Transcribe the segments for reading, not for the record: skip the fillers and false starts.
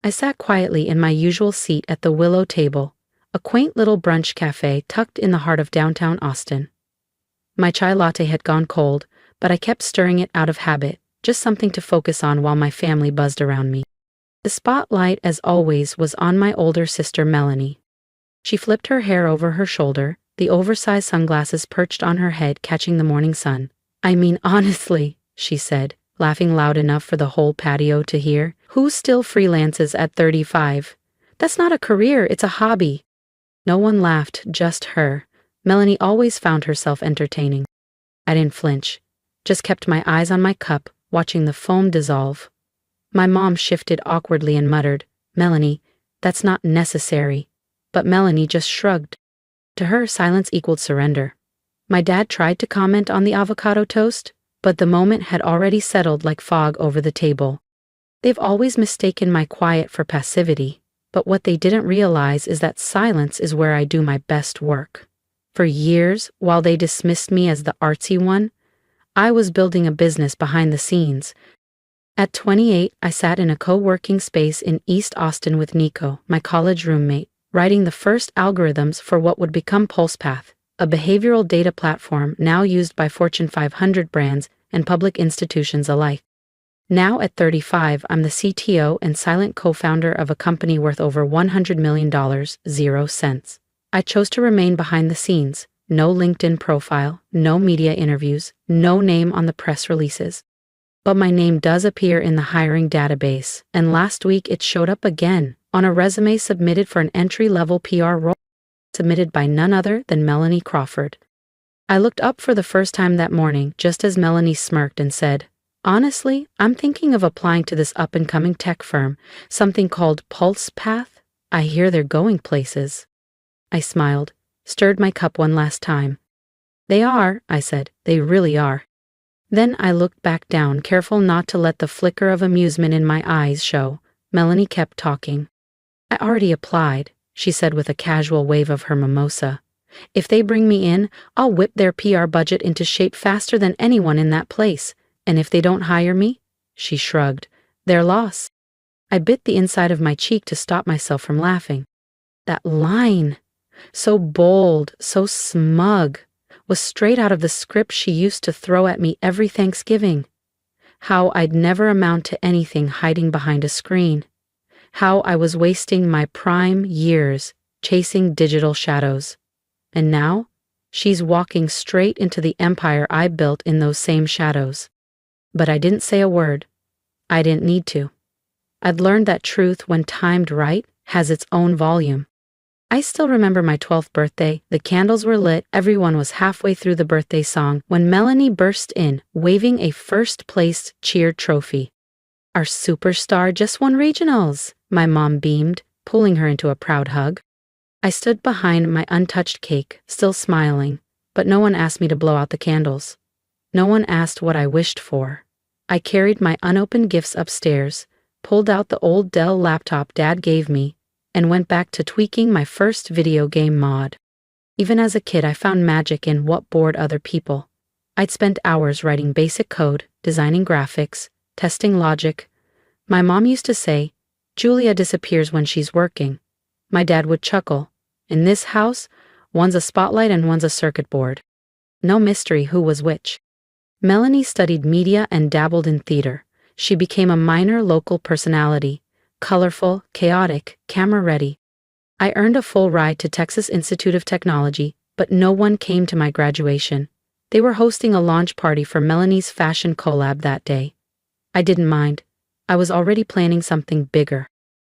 I sat quietly in my usual seat at the Willow Table, a quaint little brunch cafe tucked in the heart of downtown Austin. My chai latte had gone cold, but I kept stirring it out of habit, just something to focus on while my family buzzed around me. The spotlight, as always, was on my older sister Melanie. She flipped her hair over her shoulder, the oversized sunglasses perched on her head catching the morning sun. "I mean, honestly," she said, laughing loud enough for the whole patio to hear, "who still freelances at 35? That's not a career, it's a hobby." No one laughed, just her. Melanie always found herself entertaining. I didn't flinch, just kept my eyes on my cup, watching the foam dissolve. My mom shifted awkwardly and muttered, "Melanie, that's not necessary." But Melanie just shrugged. To her, silence equaled surrender. My dad tried to comment on the avocado toast, but the moment had already settled like fog over the table. They've always mistaken my quiet for passivity, but what they didn't realize is that silence is where I do my best work. For years, while they dismissed me as the artsy one, I was building a business behind the scenes. At 28, I sat in a co-working space in East Austin with Nico, my college roommate, writing the first algorithms for what would become PulsePath, a behavioral data platform now used by Fortune 500 brands and public institutions alike. Now at 35, I'm the CTO and silent co-founder of a company worth over $100 million, 0 cents. I chose to remain behind the scenes, no LinkedIn profile, no media interviews, no name on the press releases. But my name does appear in the hiring database, and last week it showed up again on a resume submitted for an entry-level PR role, submitted by none other than Melanie Crawford. I looked up for the first time that morning just as Melanie smirked and said, "Honestly, I'm thinking of applying to this up-and-coming tech firm, something called PulsePath. I hear they're going places." I smiled, stirred my cup one last time. "They are," I said, "they really are." Then I looked back down, careful not to let the flicker of amusement in my eyes show. Melanie kept talking. "I already applied," she said with a casual wave of her mimosa. "If they bring me in, I'll whip their PR budget into shape faster than anyone in that place. And if they don't hire me," she shrugged, "their loss." I bit the inside of my cheek to stop myself from laughing. That line, so bold, so smug, was straight out of the script she used to throw at me every Thanksgiving. How I'd never amount to anything hiding behind a screen. How I was wasting my prime years chasing digital shadows. And now, she's walking straight into the empire I built in those same shadows. But I didn't say a word. I didn't need to. I'd learned that truth, when timed right, has its own volume. I still remember my 12th birthday. The candles were lit, everyone was halfway through the birthday song when Melanie burst in, waving a first-place cheer trophy. "Our superstar just won regionals," my mom beamed, pulling her into a proud hug. I stood behind my untouched cake, still smiling, but no one asked me to blow out the candles. No one asked what I wished for. I carried my unopened gifts upstairs, pulled out the old Dell laptop Dad gave me, and went back to tweaking my first video game mod. Even as a kid, I found magic in what bored other people. I'd spent hours writing basic code, designing graphics, testing logic. My mom used to say, "Julia disappears when she's working." My dad would chuckle, "In this house, one's a spotlight and one's a circuit board." No mystery who was which. Melanie studied media and dabbled in theater. She became a minor local personality, colorful, chaotic, camera-ready. I earned a full ride to Texas Institute of Technology, but no one came to my graduation. They were hosting a launch party for Melanie's fashion collab that day. I didn't mind. I was already planning something bigger.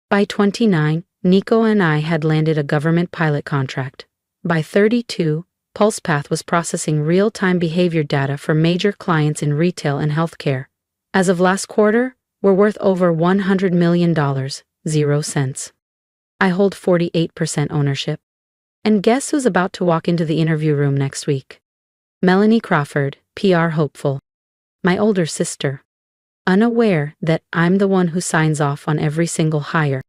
By 29, Nico and I had landed a government pilot contract. By 32, PulsePath was processing real-time behavior data for major clients in retail and healthcare. As of last quarter, we're worth over $100 million, 0 cents. I hold 48% ownership. And guess who's about to walk into the interview room next week? Melanie Crawford, PR hopeful. My older sister. Unaware that I'm the one who signs off on every single hire.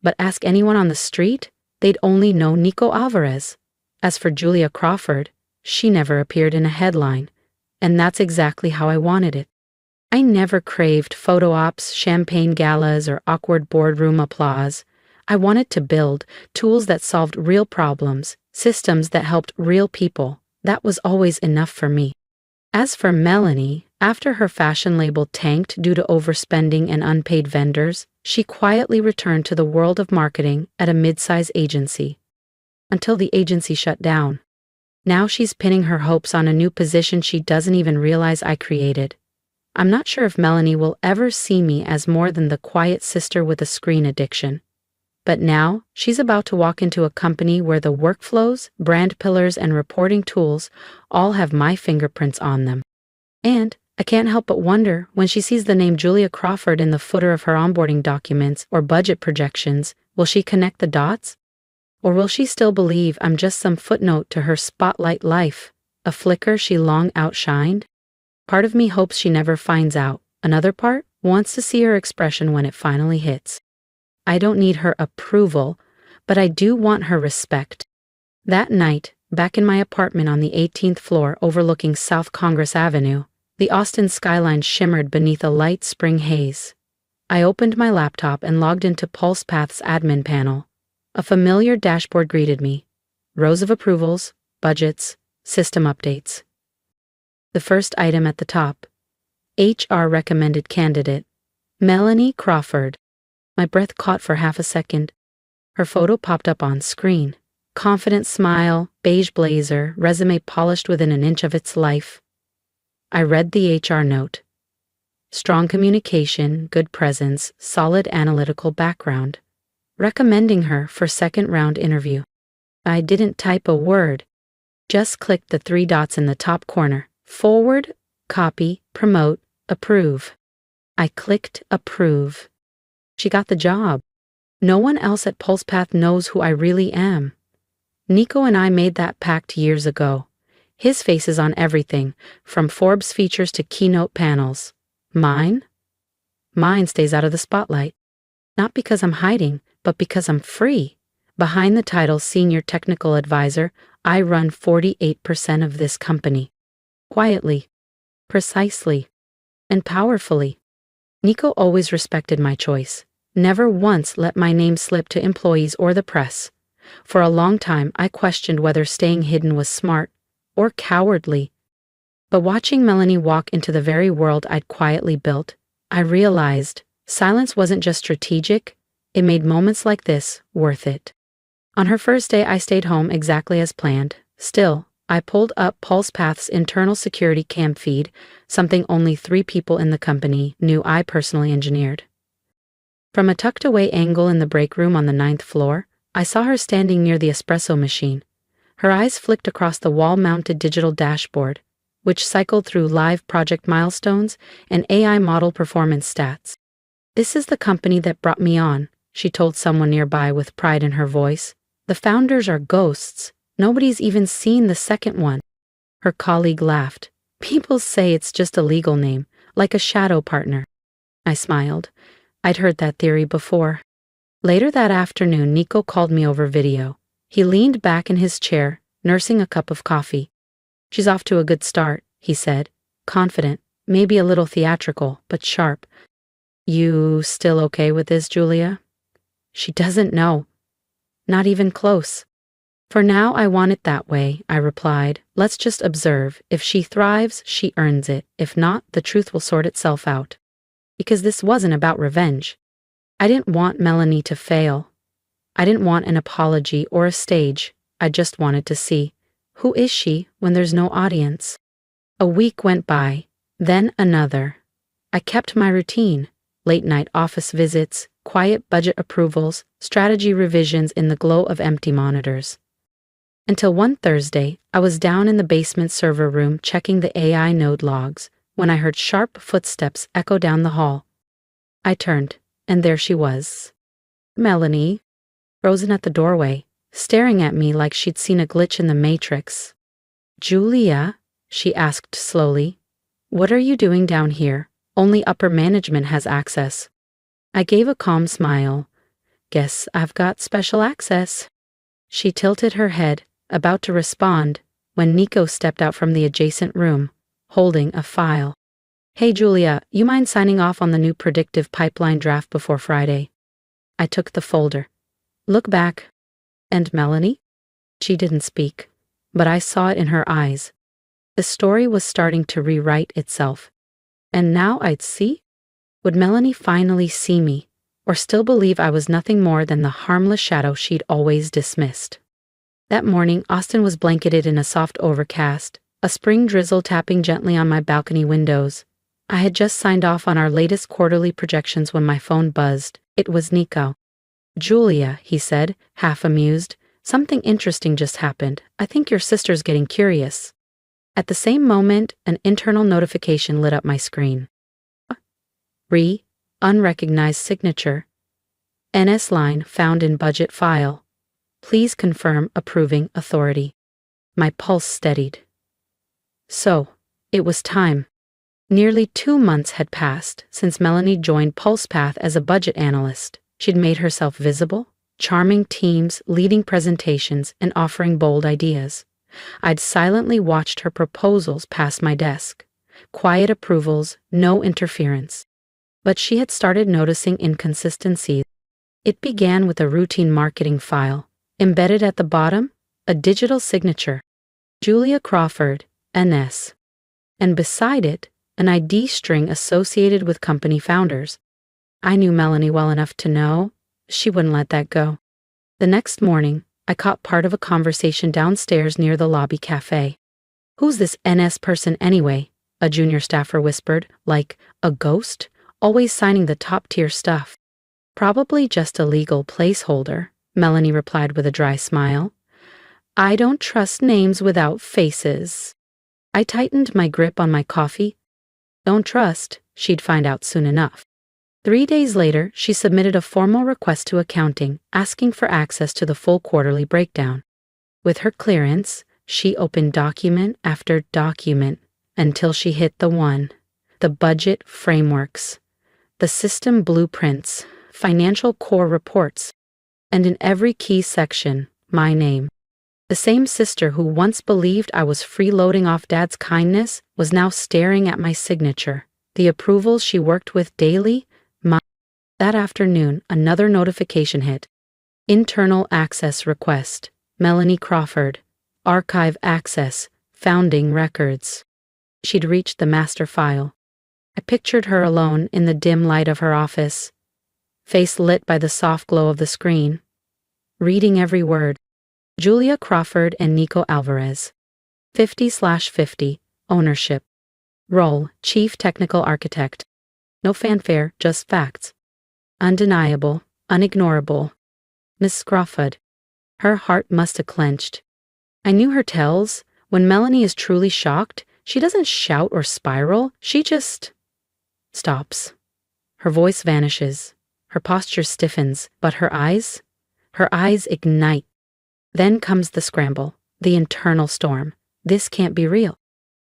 But ask anyone on the street, they'd only know Nico Alvarez. As for Julia Crawford, she never appeared in a headline. And that's exactly how I wanted it. I never craved photo ops, champagne galas, or awkward boardroom applause. I wanted to build tools that solved real problems, systems that helped real people. That was always enough for me. As for Melanie, after her fashion label tanked due to overspending and unpaid vendors, she quietly returned to the world of marketing at a mid-size agency. Until the agency shut down. Now she's pinning her hopes on a new position she doesn't even realize I created. I'm not sure if Melanie will ever see me as more than the quiet sister with a screen addiction. But now, she's about to walk into a company where the workflows, brand pillars, and reporting tools all have my fingerprints on them. And I can't help but wonder, when she sees the name Julia Crawford in the footer of her onboarding documents or budget projections, will she connect the dots? Or will she still believe I'm just some footnote to her spotlight life, a flicker she long outshined? Part of me hopes she never finds out. Another part wants to see her expression when it finally hits. I don't need her approval, but I do want her respect. That night, back in my apartment on the 18th floor overlooking South Congress Avenue, the Austin skyline shimmered beneath a light spring haze. I opened my laptop and logged into PulsePath's admin panel. A familiar dashboard greeted me. Rows of approvals, budgets, system updates. The first item at the top. HR recommended candidate. Melanie Crawford. My breath caught for half a second. Her photo popped up on screen. Confident smile, beige blazer, resume polished within an inch of its life. I read the HR note. Strong communication, good presence, solid analytical background. Recommending her for second round interview. I didn't type a word. Just clicked the 3 dots in the top corner. Forward, copy, promote, approve. I clicked approve. She got the job. No one else at PulsePath knows who I really am. Nico and I made that pact years ago. His face is on everything, from Forbes features to keynote panels. Mine? Mine stays out of the spotlight. Not because I'm hiding, but because I'm free. Behind the title Senior Technical Advisor, I run 48% of this company. Quietly, precisely, and powerfully. Nico always respected my choice. Never once let my name slip to employees or the press. For a long time, I questioned whether staying hidden was smart or cowardly. But watching Melanie walk into the very world I'd quietly built, I realized silence wasn't just strategic, it made moments like this worth it. On her first day, I stayed home exactly as planned. Still, I pulled up PulsePath's internal security cam feed, something only 3 people in the company knew I personally engineered. From a tucked-away angle in the break room on the 9th floor, I saw her standing near the espresso machine. Her eyes flicked across the wall-mounted digital dashboard, which cycled through live project milestones and AI model performance stats. "This is the company that brought me on," she told someone nearby with pride in her voice. "The founders are ghosts. Nobody's even seen the second one." Her colleague laughed. "People say it's just a legal name, like a shadow partner." I smiled. I'd heard that theory before. Later that afternoon, Nico called me over video. He leaned back in his chair, nursing a cup of coffee. "She's off to a good start," he said, confident, maybe a little theatrical, but sharp. "You still okay with this, Julia?" "She doesn't know. Not even close." "For now, I want it that way," I replied. "Let's just observe. If she thrives, she earns it. If not, the truth will sort itself out." Because this wasn't about revenge. I didn't want Melanie to fail. I didn't want an apology or a stage. I just wanted to see, who is she when there's no audience? A week went by, then another. I kept my routine. Late-night office visits, quiet budget approvals, strategy revisions in the glow of empty monitors. Until one Thursday, I was down in the basement server room checking the AI node logs when I heard sharp footsteps echo down the hall. I turned, and there she was. Melanie, frozen at the doorway, staring at me like she'd seen a glitch in the Matrix. "Julia," she asked slowly, "what are you doing down here? Only upper management has access." I gave a calm smile. "Guess I've got special access." She tilted her head, about to respond, when Nico stepped out from the adjacent room, holding a file. Hey Julia, you mind signing off on the new predictive pipeline draft before Friday? I took the folder. Look back. And Melanie? She didn't speak, but I saw it in her eyes. The story was starting to rewrite itself. And now I'd see? Would Melanie finally see me, or still believe I was nothing more than the harmless shadow she'd always dismissed? That morning, Austin was blanketed in a soft overcast, a spring drizzle tapping gently on my balcony windows. I had just signed off on our latest quarterly projections when my phone buzzed. It was Nico. Julia, he said, half amused, something interesting just happened. I think your sister's getting curious. At the same moment, an internal notification lit up my screen. Unrecognized signature. NS line found in budget file. Please confirm approving authority. My pulse steadied. So, it was time. Nearly 2 months had passed since Melanie joined PulsePath as a budget analyst. She'd made herself visible, charming teams, leading presentations, and offering bold ideas. I'd silently watched her proposals pass my desk. Quiet approvals, no interference. But she had started noticing inconsistencies. It began with a routine marketing file. Embedded at the bottom, a digital signature. Julia Crawford, NS. And beside it, an ID string associated with company founders. I knew Melanie well enough to know she wouldn't let that go. The next morning, I caught part of a conversation downstairs near the lobby cafe. Who's this NS person anyway? A junior staffer whispered, like a ghost, always signing the top-tier stuff. Probably just a legal placeholder, Melanie replied with a dry smile. I don't trust names without faces. I tightened my grip on my coffee. Don't trust, she'd find out soon enough. 3 days later, she submitted a formal request to accounting, asking for access to the full quarterly breakdown. With her clearance, she opened document after document until she hit the one. The budget frameworks, the system blueprints, financial core reports, and in every key section, my name. The same sister who once believed I was freeloading off Dad's kindness was now staring at my signature. The approvals she worked with daily. That afternoon, another notification hit. Internal access request. Melanie Crawford. Archive access. Founding records. She'd reached the master file. I pictured her alone in the dim light of her office, face lit by the soft glow of the screen, reading every word. Julia Crawford and Nico Alvarez. 50/50. Ownership. Role, Chief Technical Architect. No fanfare, just facts. Undeniable, unignorable. Miss Crawford. Her heart must have clenched. I knew her tells. When Melanie is truly shocked, she doesn't shout or spiral, she just stops. Her voice vanishes. Her posture stiffens, but her eyes ignite. Then comes the scramble, the internal storm. This can't be real.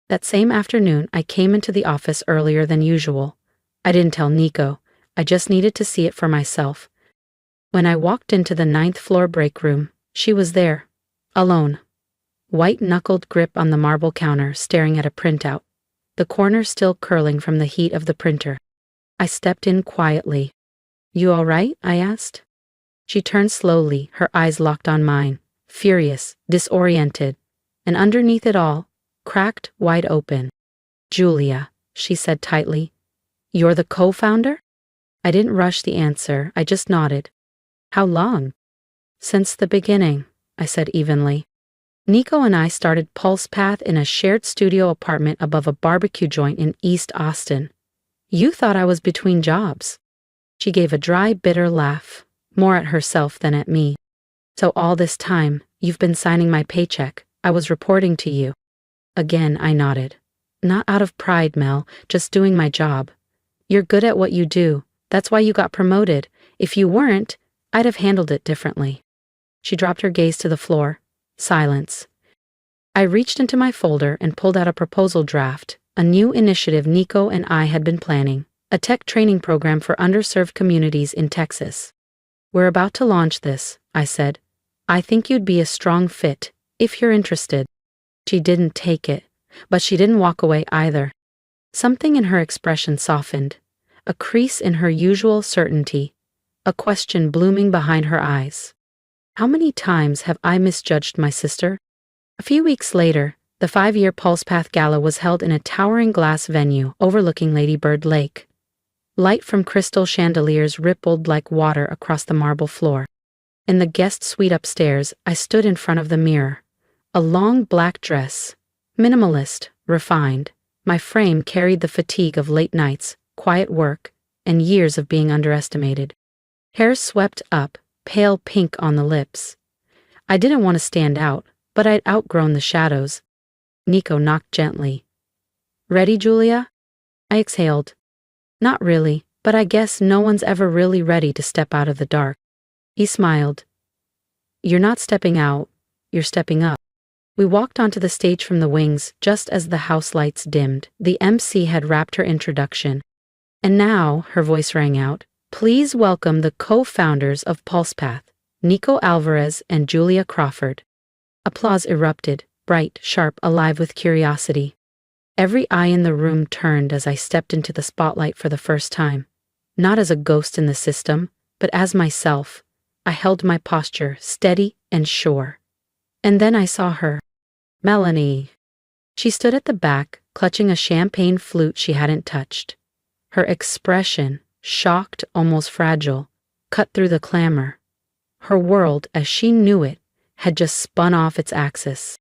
That same afternoon, I came into the office earlier than usual. I didn't tell Nico. I just needed to see it for myself. When I walked into the 9th floor break room, she was there, alone. White-knuckled grip on the marble counter, staring at a printout, the corner still curling from the heat of the printer. I stepped in quietly. You all right? I asked. She turned slowly, her eyes locked on mine, furious, disoriented, and underneath it all, cracked wide open. Julia, she said tightly, you're the co-founder? I didn't rush the answer, I just nodded. How long? Since the beginning, I said evenly. Nico and I started PulsePath in a shared studio apartment above a barbecue joint in East Austin. You thought I was between jobs. She gave a dry, bitter laugh, more at herself than at me. So all this time, you've been signing my paycheck. I was reporting to you. Again, I nodded. Not out of pride, Mel, just doing my job. You're good at what you do. That's why you got promoted. If you weren't, I'd have handled it differently. She dropped her gaze to the floor. Silence. I reached into my folder and pulled out a proposal draft, a new initiative Nico and I had been planning, a tech training program for underserved communities in Texas. We're about to launch this, I said. I think you'd be a strong fit, if you're interested. She didn't take it, but she didn't walk away either. Something in her expression softened, a crease in her usual certainty, a question blooming behind her eyes. How many times have I misjudged my sister? A few weeks later, the 5-year PulsePath Gala was held in a towering glass venue overlooking Lady Bird Lake. Light from crystal chandeliers rippled like water across the marble floor. In the guest suite upstairs, I stood in front of the mirror. A long black dress, minimalist, refined. My frame carried the fatigue of late nights, quiet work, and years of being underestimated. Hair swept up, pale pink on the lips. I didn't want to stand out, but I'd outgrown the shadows. Nico knocked gently. "Ready, Julia?" I exhaled. "Not really, but I guess no one's ever really ready to step out of the dark." He smiled. "You're not stepping out, you're stepping up." We walked onto the stage from the wings just as the house lights dimmed. The MC had wrapped her introduction. And now, her voice rang out, "Please welcome the co-founders of PulsePath, Nico Alvarez and Julia Crawford." Applause erupted, bright, sharp, alive with curiosity. Every eye in the room turned as I stepped into the spotlight for the first time. Not as a ghost in the system, but as myself. I held my posture, steady and sure. And then I saw her. Melanie. She stood at the back, clutching a champagne flute she hadn't touched. Her expression, shocked, almost fragile, cut through the clamor. Her world, as she knew it, had just spun off its axis.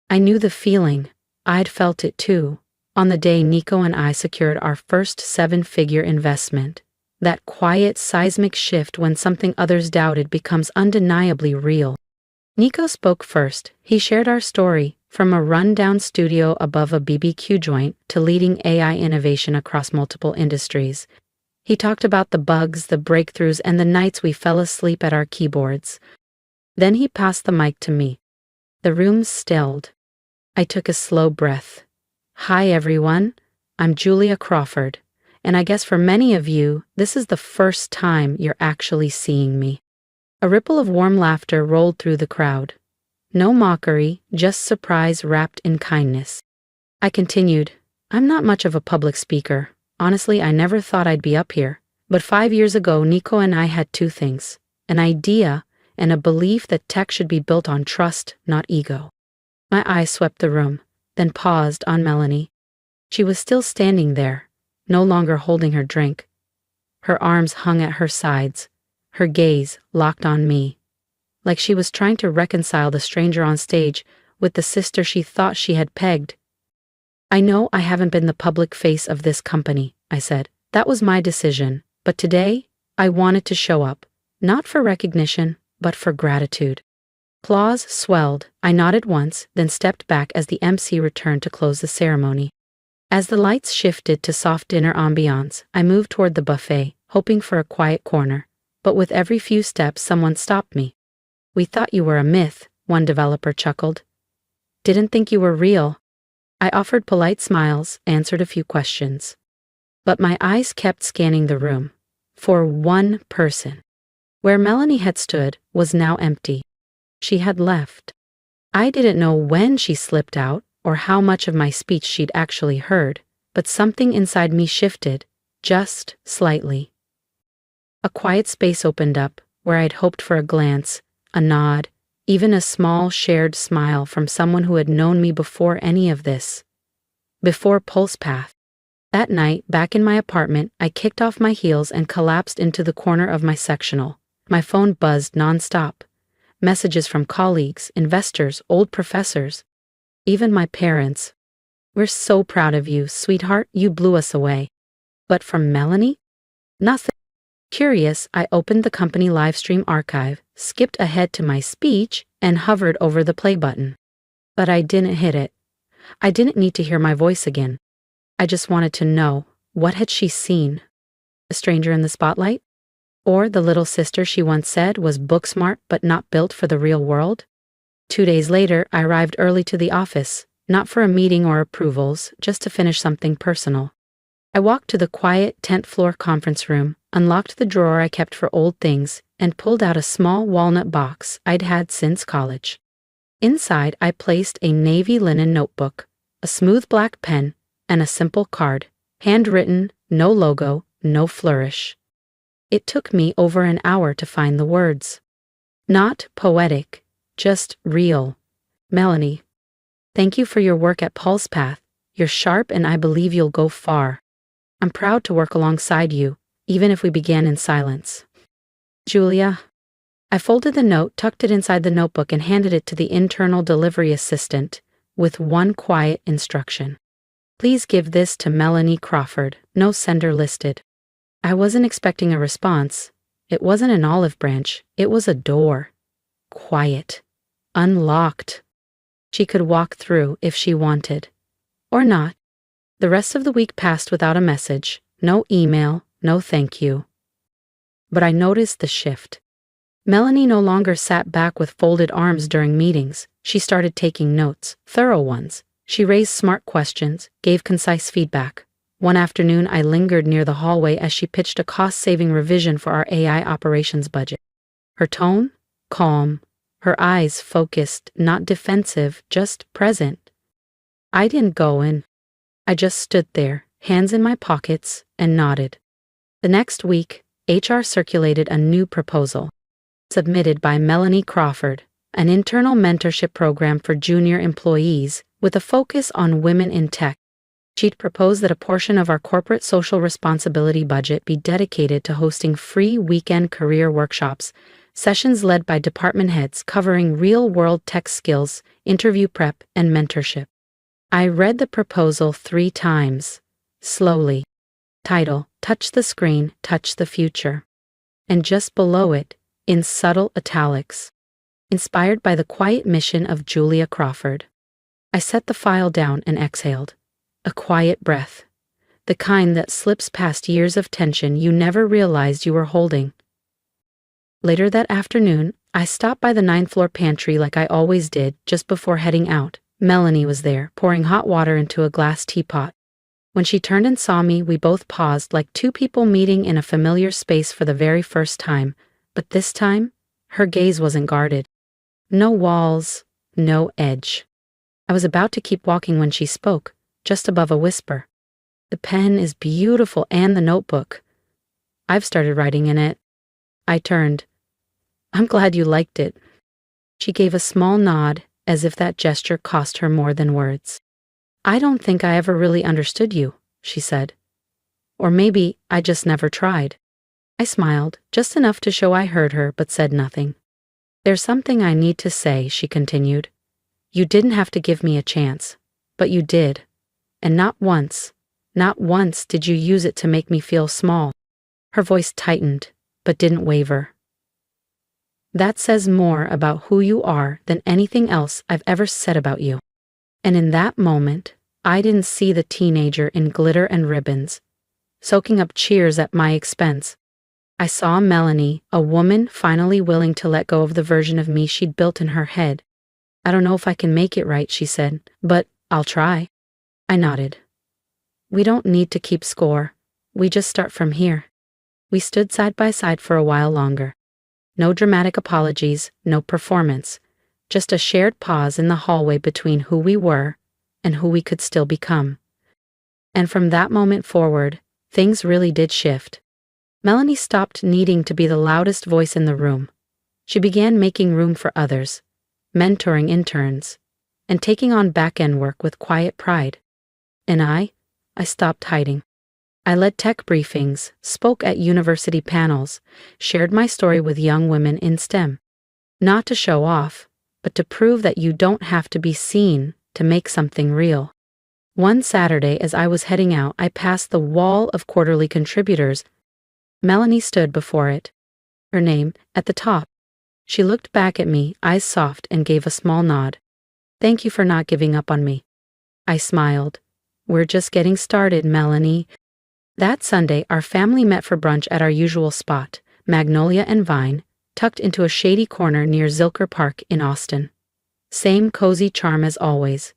I knew the feeling. I'd felt it too, on the day Nico and I secured our first 7-figure investment. That quiet, seismic shift when something others doubted becomes undeniably real. Nico spoke first. He shared our story, from a run-down studio above a BBQ joint to leading AI innovation across multiple industries. He talked about the bugs, the breakthroughs, and the nights we fell asleep at our keyboards. Then he passed the mic to me. The room stilled. I took a slow breath. "Hi everyone, I'm Julia Crawford, and I guess for many of you, this is the first time you're actually seeing me." A ripple of warm laughter rolled through the crowd. No mockery, just surprise wrapped in kindness. I continued, "I'm not much of a public speaker. Honestly, I never thought I'd be up here. But 5 years ago, Nico and I had two things: an idea and a belief that tech should be built on trust, not ego." My eyes swept the room, then paused on Melanie. She was still standing there, no longer holding her drink. Her arms hung at her sides, her gaze locked on me, like she was trying to reconcile the stranger on stage with the sister she thought she had pegged. "I know I haven't been the public face of this company," I said. "That was my decision, but today, I wanted to show up, not for recognition, but for gratitude." Applause swelled. I nodded once, then stepped back as the MC returned to close the ceremony. As the lights shifted to soft dinner ambiance, I moved toward the buffet, hoping for a quiet corner. But with every few steps, someone stopped me. "We thought you were a myth," one developer chuckled. "Didn't think you were real." I offered polite smiles, answered a few questions. But my eyes kept scanning the room. For one person. Where Melanie had stood was now empty. She had left. I didn't know when she slipped out or how much of my speech she'd actually heard, but something inside me shifted, just slightly. A quiet space opened up, where I'd hoped for a glance, a nod, even a small shared smile from someone who had known me before any of this. Before PulsePath. That night, back in my apartment, I kicked off my heels and collapsed into the corner of my sectional. My phone buzzed nonstop. Messages from colleagues, investors, old professors, even my parents. "We're so proud of you, sweetheart, you blew us away." But from Melanie? Nothing. Curious, I opened the company livestream archive, skipped ahead to my speech, and hovered over the play button. But I didn't hit it. I didn't need to hear my voice again. I just wanted to know, what had she seen? A stranger in the spotlight? Or the little sister she once said was book-smart but not built for the real world? 2 days later, I arrived early to the office, not for a meeting or approvals, just to finish something personal. I walked to the quiet 10th floor conference room, unlocked the drawer I kept for old things, and pulled out a small walnut box I'd had since college. Inside, I placed a navy linen notebook, a smooth black pen, and a simple card, Handwritten, no logo, no flourish. It took me over an hour to find the words. Not poetic, just real. Melanie, thank you for your work at PulsePath. You're sharp and I believe you'll go far. I'm proud to work alongside you, even if we began in silence. Julia. I folded the note, tucked it inside the notebook, and handed it to the internal delivery assistant, with one quiet instruction. Please give this to Melanie Crawford, no sender listed. I wasn't expecting a response. It wasn't an olive branch, it was a door. Quiet. Unlocked. She could walk through if she wanted. Or not. The rest of the week passed without a message, no email, no thank you. But I noticed the shift. Melanie no longer sat back with folded arms during meetings. She started taking notes, thorough ones. She raised smart questions, gave concise feedback. One afternoon, I lingered near the hallway as she pitched a cost-saving revision for our AI operations budget. Her tone? Calm. Her eyes focused, not defensive, just present. I didn't go in. I just stood there, hands in my pockets, and nodded. The next week, HR circulated a new proposal, submitted by Melanie Crawford, an internal mentorship program for junior employees with a focus on women in tech. She'd proposed that a portion of our corporate social responsibility budget be dedicated to hosting free weekend career workshops, sessions led by department heads covering real-world tech skills, interview prep, and mentorship. I read the proposal 3 times, slowly. Title, Touch the Screen, Touch the Future. And just below it, in subtle italics, inspired by the quiet mission of Julia Crawford. I set the file down and exhaled. A quiet breath. The kind that slips past years of tension you never realized you were holding. Later that afternoon, I stopped by the 9th floor pantry like I always did just before heading out. Melanie was there, pouring hot water into a glass teapot. When she turned and saw me, we both paused like two people meeting in a familiar space for the very first time. But this time, her gaze wasn't guarded. No walls, no edge. I was about to keep walking when she spoke, just above a whisper. The pen is beautiful and the notebook. I've started writing in it. I turned. I'm glad you liked it. She gave a small nod, as if that gesture cost her more than words. I don't think I ever really understood you, she said. Or maybe I just never tried. I smiled, just enough to show I heard her, but said nothing. There's something I need to say, she continued. You didn't have to give me a chance, but you did. And not once did you use it to make me feel small. Her voice tightened, but didn't waver. That says more about who you are than anything else I've ever said about you. And in that moment, I didn't see the teenager in glitter and ribbons, soaking up cheers at my expense. I saw Melanie, a woman finally willing to let go of the version of me she'd built in her head. I don't know if I can make it right, she said, but I'll try. I nodded. We don't need to keep score. We just start from here. We stood side by side for a while longer. No dramatic apologies, no performance. Just a shared pause in the hallway between who we were and who we could still become. And from that moment forward, things really did shift. Melanie stopped needing to be the loudest voice in the room. She began making room for others, mentoring interns, and taking on back-end work with quiet pride. And I stopped hiding. I led tech briefings, spoke at university panels, shared my story with young women in STEM. Not to show off, but to prove that you don't have to be seen to make something real. One Saturday, as I was heading out, I passed the wall of quarterly contributors. Melanie stood before it, her name at the top. She looked back at me, eyes soft, and gave a small nod. Thank you for not giving up on me. I smiled. We're just getting started, Melanie. That Sunday, our family met for brunch at our usual spot, Magnolia and Vine, tucked into a shady corner near Zilker Park in Austin. Same cozy charm as always.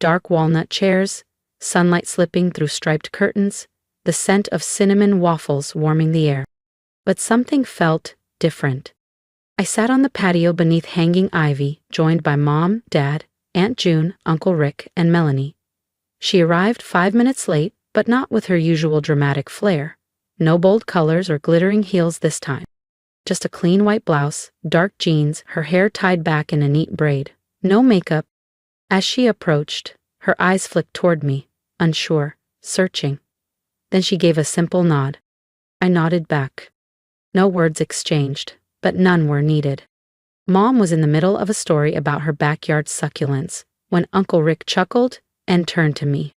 Dark walnut chairs, sunlight slipping through striped curtains, the scent of cinnamon waffles warming the air. But something felt different. I sat on the patio beneath hanging ivy, joined by Mom, Dad, Aunt June, Uncle Rick, and Melanie. She arrived 5 minutes late, but not with her usual dramatic flair. No bold colors or glittering heels this time. Just a clean white blouse, dark jeans, her hair tied back in a neat braid. No makeup. As she approached, her eyes flicked toward me, unsure, searching. Then she gave a simple nod. I nodded back. No words exchanged, but none were needed. Mom was in the middle of a story about her backyard succulents when Uncle Rick chuckled and turned to me.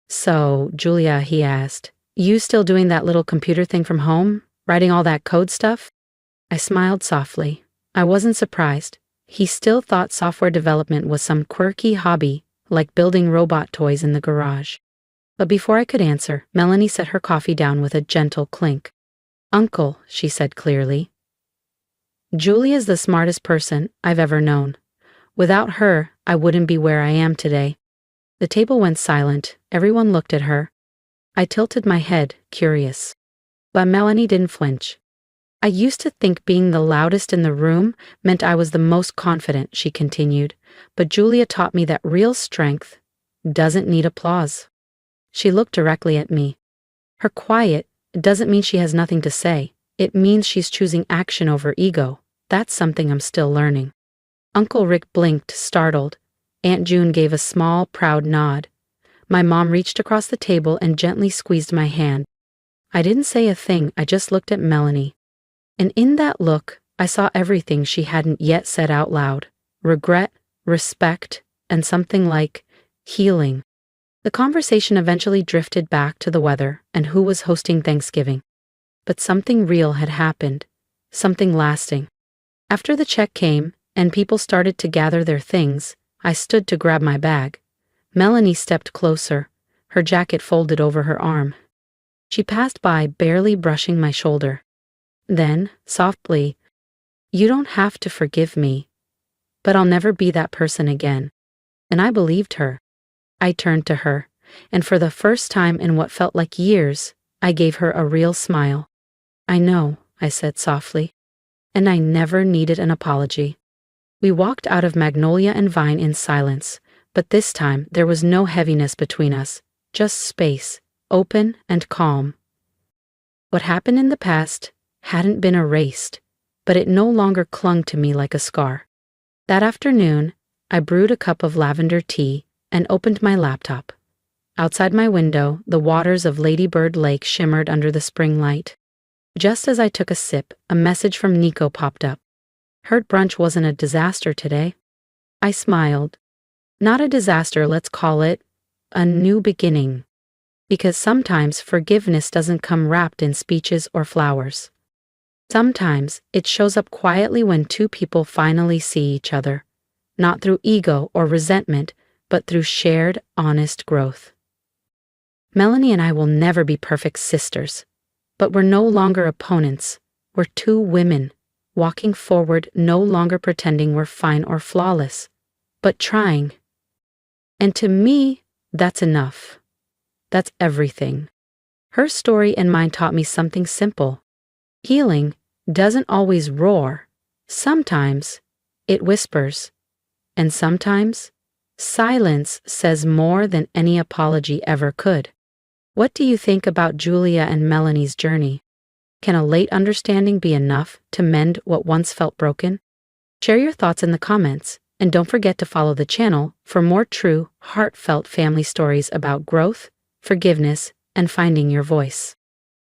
"So, Julia," he asked, "you still doing that little computer thing from home? Writing all that code stuff?" I smiled softly. I wasn't surprised. He still thought software development was some quirky hobby, like building robot toys in the garage. But before I could answer, Melanie set her coffee down with a gentle clink. "Uncle," she said clearly, "Julia's the smartest person I've ever known. Without her, I wouldn't be where I am today." The table went silent. Everyone looked at her. I tilted my head, curious. But Melanie didn't flinch. "I used to think being the loudest in the room meant I was the most confident," she continued, "but Julia taught me that real strength doesn't need applause." She looked directly at me. Her quiet doesn't mean she has nothing to say. It means she's choosing action over ego. That's something I'm still learning. Uncle Rick blinked, startled. Aunt June gave a small, proud nod. My mom reached across the table and gently squeezed my hand. I didn't say a thing, I just looked at Melanie. And in that look, I saw everything she hadn't yet said out loud. Regret, respect, and something like healing. The conversation eventually drifted back to the weather and who was hosting Thanksgiving. But something real had happened. Something lasting. After the check came, and people started to gather their things, I stood to grab my bag. Melanie stepped closer, her jacket folded over her arm. She passed by, barely brushing my shoulder. Then, softly, "You don't have to forgive me, but I'll never be that person again." And I believed her. I turned to her, and for the first time in what felt like years, I gave her a real smile. "I know," I said softly, "and I never needed an apology." We walked out of Magnolia and Vine in silence, but this time there was no heaviness between us, just space, open and calm. What happened in the past hadn't been erased, but it no longer clung to me like a scar. That afternoon, I brewed a cup of lavender tea and opened my laptop. Outside my window, the waters of Lady Bird Lake shimmered under the spring light. Just as I took a sip, a message from Nico popped up. "Heard brunch wasn't a disaster today." I smiled. "Not a disaster, let's call it a new beginning. Because sometimes forgiveness doesn't come wrapped in speeches or flowers. Sometimes it shows up quietly when two people finally see each other, not through ego or resentment, but through shared, honest growth." Melanie and I will never be perfect sisters, but we're no longer opponents. We're two women, walking forward, no longer pretending we're fine or flawless, but trying. And to me, that's enough. That's everything. Her story and mine taught me something simple. Healing doesn't always roar. Sometimes it whispers. And sometimes silence says more than any apology ever could. What do you think about Julia and Melanie's journey? Can a late understanding be enough to mend what once felt broken? Share your thoughts in the comments, and don't forget to follow the channel for more true, heartfelt family stories about growth, forgiveness, and finding your voice.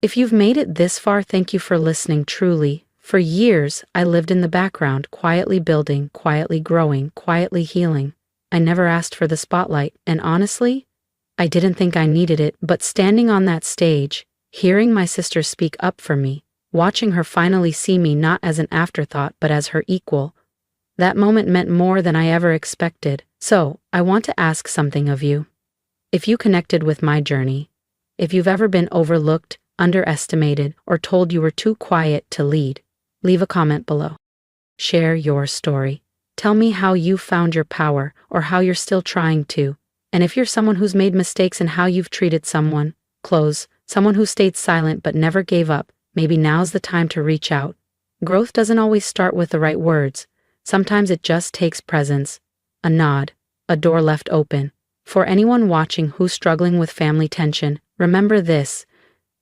If you've made it this far, thank you for listening truly. For years, I lived in the background, quietly building, quietly growing, quietly healing. I never asked for the spotlight, and honestly, I didn't think I needed it, but standing on that stage, hearing my sister speak up for me, watching her finally see me not as an afterthought but as her equal, that moment meant more than I ever expected. So, I want to ask something of you. If you connected with my journey, if you've ever been overlooked, underestimated, or told you were too quiet to lead, leave a comment below. Share your story. Tell me how you found your power or how you're still trying to. And if you're someone who's made mistakes in how you've treated someone, someone who stayed silent but never gave up, maybe now's the time to reach out. Growth doesn't always start with the right words. Sometimes it just takes presence, a nod, a door left open. For anyone watching who's struggling with family tension, Remember this.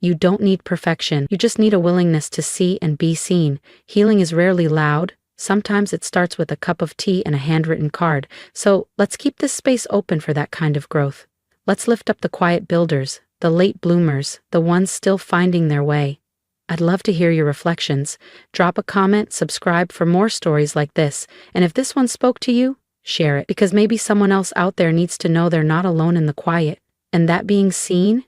You don't need perfection. You just need a willingness to see and be seen. Healing is rarely loud. Sometimes it starts with a cup of tea and a handwritten card. So let's keep this space open for that kind of growth. Let's lift up the quiet builders, the late bloomers, the ones still finding their way. I'd love to hear your reflections. Drop a comment, subscribe for more stories like this. And if this one spoke to you, share it, because maybe someone else out there needs to know they're not alone in the quiet. And that being seen,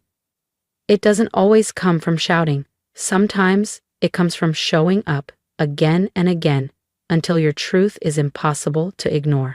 it doesn't always come from shouting. Sometimes it comes from showing up again and again until your truth is impossible to ignore.